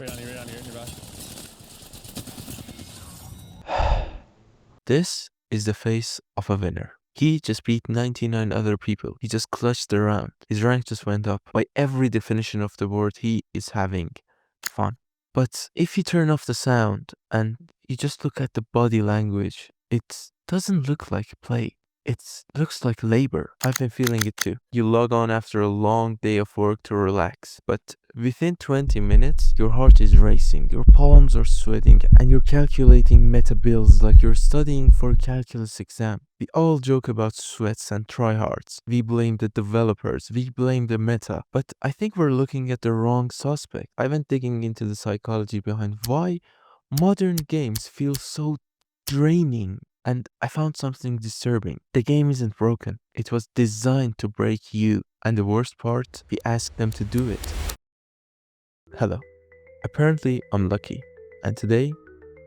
Right on you, in your back. This is the face of a winner. He just beat 99 other people. He just clutched the round. His rank just went up. By every definition of the word, he is having fun. But if you turn off the sound and you just look at the body language, it doesn't look like play. It looks like labor. I've been feeling it too. You log on after a long day of work to relax, but within 20 minutes, your heart is racing, your palms are sweating, and you're calculating meta bills like you're studying for a calculus exam. We all joke about sweats and tryhards. We blame the developers, we blame the meta, but I think we're looking at the wrong suspect. I went digging into the psychology behind why modern games feel so draining, and I found something disturbing. The game isn't broken. It was designed to break you. And the worst part, we asked them to do it. Hello. Apparently, I'm lucky. And today,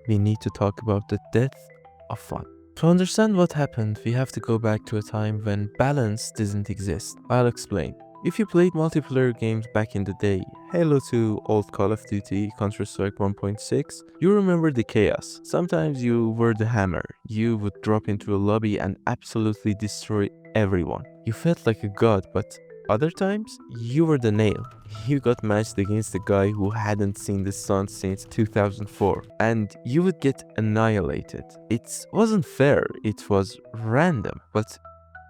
we need to talk about the death of fun. To understand what happened, we have to go back to a time when balance didn't exist. I'll explain. If you played multiplayer games back in the day, Halo 2, old Call of Duty, Counter-Strike 1.6, you remember the chaos. Sometimes you were the hammer. You would drop into a lobby and absolutely destroy everyone. You felt like a god, but other times, you were the nail. You got matched against the guy who hadn't seen the sun since 2004, and you would get annihilated. It wasn't fair, it was random, but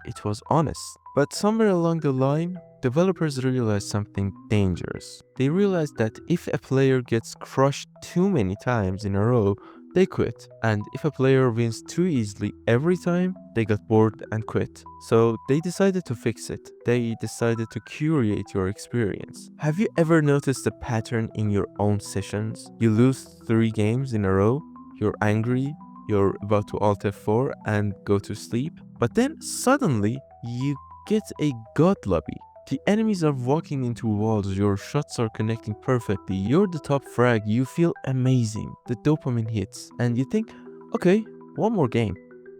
it was honest. But somewhere along the line, developers realized something dangerous. They realized that if a player gets crushed too many times in a row, they quit. And if a player wins too easily every time, they got bored and quit. So they decided to fix it. They decided to curate your experience. Have you ever noticed a pattern in your own sessions? You lose 3 games in a row, you're angry, you're about to Alt F4 and go to sleep, but then suddenly you get a god lobby. The enemies are walking into walls, your shots are connecting perfectly, you're the top frag, you feel amazing, the dopamine hits, and you think, okay, one more game.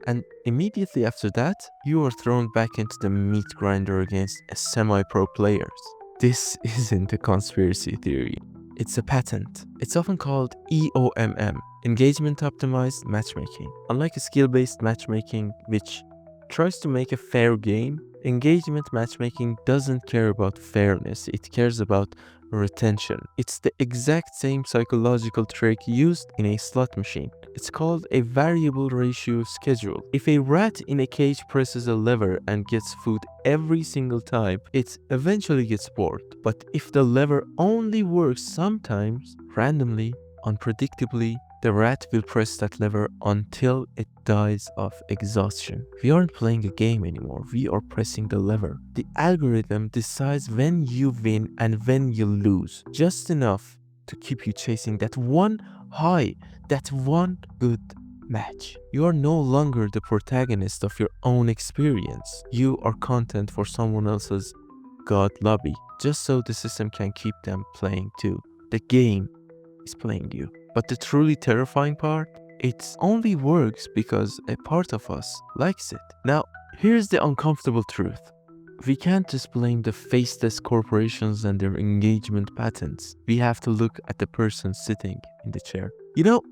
And immediately after that, you are thrown back into the meat grinder against a semi-pro players. This isn't a conspiracy theory. It's a patent. It's often called EOMM, Engagement Optimized Matchmaking. Unlike a skill-based matchmaking, which tries to make a fair game, engagement matchmaking doesn't care about fairness, it cares about retention. It's the exact same psychological trick used in a slot machine. It's called a variable ratio schedule. If a rat in a cage presses a lever and gets food every single time, it eventually gets bored. But if the lever only works sometimes, randomly, unpredictably, the rat will press that lever until it dies of exhaustion. We aren't playing a game anymore, we are pressing the lever. The algorithm decides when you win and when you lose, just enough to keep you chasing that one high, that one good match. You are no longer the protagonist of your own experience. You are content for someone else's god lobby, just so the system can keep them playing too. The game is playing you. But the truly terrifying part, it only works because a part of us likes it. Now, here's the uncomfortable truth. We can't just blame the faceless corporations and their engagement patterns. We have to look at the person sitting in the chair. You know,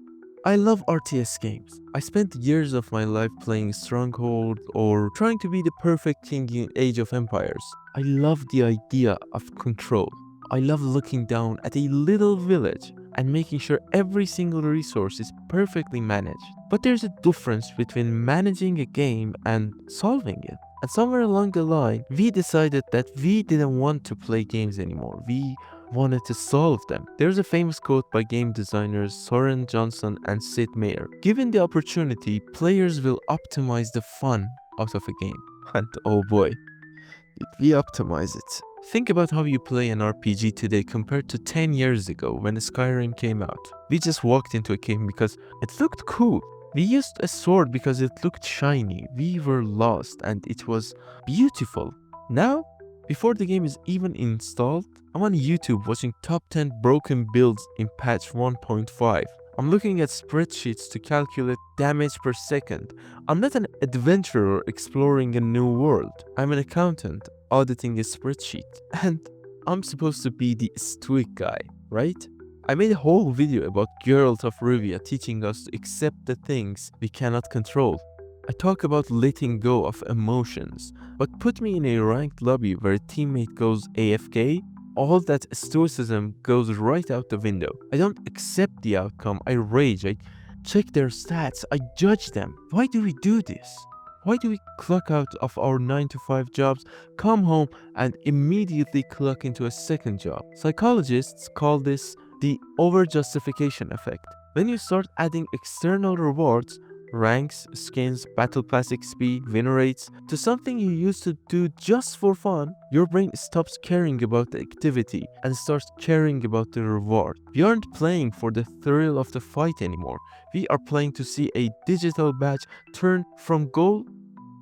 I love RTS games. I spent years of my life playing Stronghold or trying to be the perfect king in Age of Empires. I love the idea of control. I love looking down at a little village and making sure every single resource is perfectly managed. But there's a difference between managing a game and solving it. And somewhere along the line, we decided that we didn't want to play games anymore. We wanted to solve them. There's a famous quote by game designers Soren Johnson and Sid Meier. Given the opportunity, players will optimize the fun out of a game. And oh boy, did we optimize it. Think about how you play an RPG today compared to 10 years ago when Skyrim came out. We just walked into a game because it looked cool. We used a sword because it looked shiny. We were lost and it was beautiful. Now, before the game is even installed, I'm on YouTube watching top 10 broken builds in patch 1.5. I'm looking at spreadsheets to calculate damage per second. I'm not an adventurer exploring a new world. I'm an accountant auditing a spreadsheet. And I'm supposed to be the stoic guy, right? I made a whole video about Geralt of Rivia teaching us to accept the things we cannot control. I talk about letting go of emotions, but put me in a ranked lobby where a teammate goes AFK, all that stoicism goes right out the window. I don't accept the outcome, I rage, I check their stats, I judge them. Why do we do this? Why do we clock out of our 9 to 5 jobs, come home, and immediately clock into a second job? Psychologists call this the over-justification effect. When you start adding external rewards, ranks, skins, battle pass XP, win rates, to something you used to do just for fun, your brain stops caring about the activity and starts caring about the reward. We aren't playing for the thrill of the fight anymore. We are playing to see a digital badge turn from gold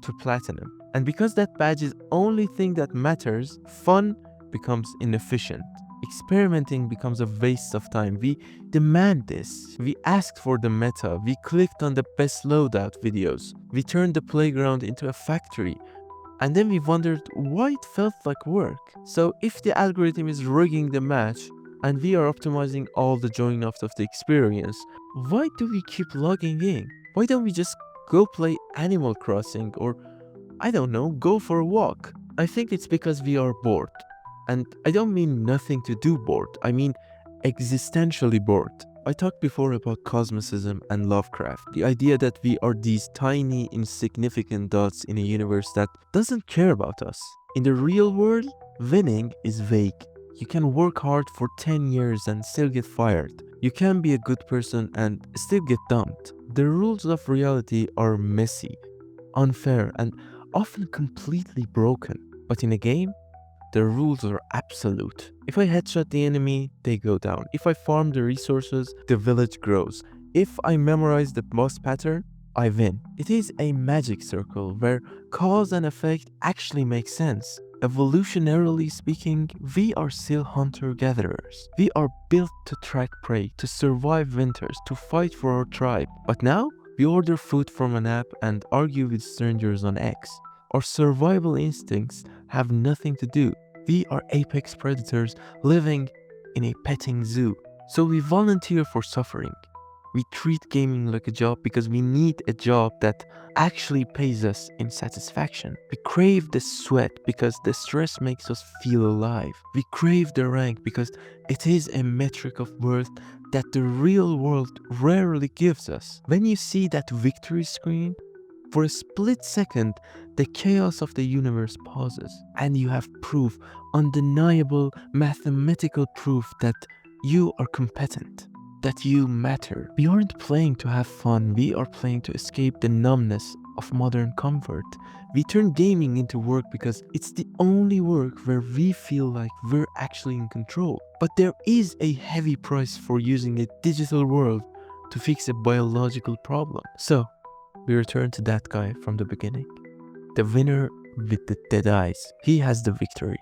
to platinum. And because that badge is the only thing that matters, fun becomes inefficient. Experimenting becomes a waste of time. We demand this. We asked for the meta. We clicked on the best loadout videos. We turned the playground into a factory. And then we wondered why it felt like work. So if the algorithm is rigging the match and we are optimizing all the join off of the experience, why do we keep logging in? Why don't we just go play Animal Crossing or, I don't know, go for a walk? I think it's because we are bored. And I don't mean nothing to do bored, I mean existentially bored. I talked before about cosmicism and Lovecraft, the idea that we are these tiny, insignificant dots in a universe that doesn't care about us. In the real world, winning is vague. You can work hard for 10 years and still get fired. You can be a good person and still get dumped. The rules of reality are messy, unfair, and often completely broken. But in a game, the rules are absolute. If I headshot the enemy, they go down. If I farm the resources, the village grows. If I memorize the boss pattern, I win. It is a magic circle where cause and effect actually make sense. Evolutionarily speaking, we are still hunter-gatherers. We are built to track prey, to survive winters, to fight for our tribe. But now, we order food from an app and argue with strangers on X. Our survival instincts have nothing to do. We are apex predators living in a petting zoo. So we volunteer for suffering. We treat gaming like a job because we need a job that actually pays us in satisfaction. We crave the sweat because the stress makes us feel alive. We crave the rank because it is a metric of worth that the real world rarely gives us. When you see that victory screen, for a split second, the chaos of the universe pauses, and you have proof, undeniable mathematical proof that you are competent, that you matter. We aren't playing to have fun, we are playing to escape the numbness of modern comfort. We turn gaming into work because it's the only work where we feel like we're actually in control. But there is a heavy price for using a digital world to fix a biological problem. So, we return to that guy from the beginning. The winner with the dead eyes. He has the victory.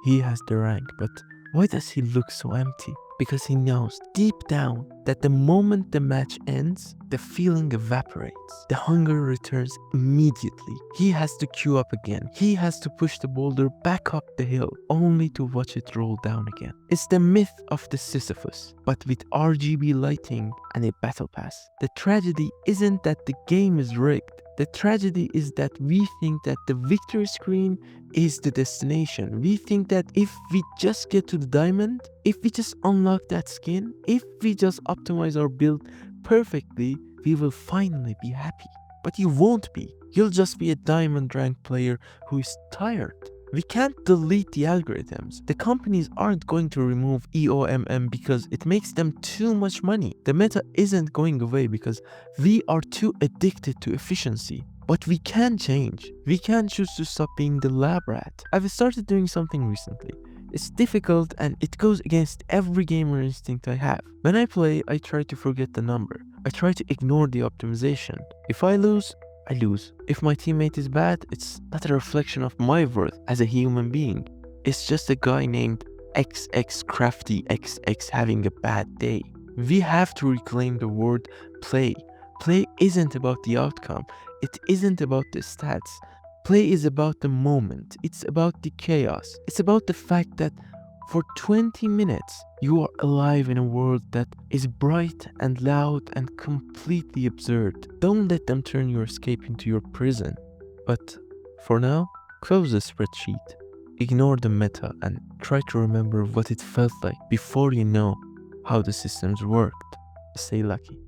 He has the rank, but why does he look so empty? Because he knows deep down that the moment the match ends, the feeling evaporates. The hunger returns immediately. He has to queue up again. He has to push the boulder back up the hill, only to watch it roll down again. It's the myth of the Sisyphus, but with RGB lighting and a battle pass. The tragedy isn't that the game is rigged. The tragedy is that we think that the victory screen is the destination. We think that if we just get to the diamond, if we just unlock that skin, if we just optimize our build perfectly, we will finally be happy. But you won't be. You'll just be a diamond rank player who is tired. We can't delete the algorithms. The companies aren't going to remove EOMM because it makes them too much money. The meta isn't going away because we are too addicted to efficiency. But we can change. We can choose to stop being the lab rat. I've started doing something recently. It's difficult and it goes against every gamer instinct I have. When I play, I try to forget the number. I try to ignore the optimization. If I lose, I lose. If my teammate is bad, it's not a reflection of my worth as a human being. It's just a guy named XX Crafty XX having a bad day. We have to reclaim the word play. Play isn't about the outcome. It isn't about the stats. Play is about the moment. It's about the chaos. It's about the fact that For 20 minutes, you are alive in a world that is bright and loud and completely absurd. Don't let them turn your escape into your prison. But for now, close the spreadsheet. Ignore the meta and try to remember what it felt like before you know how the systems worked. Stay lucky.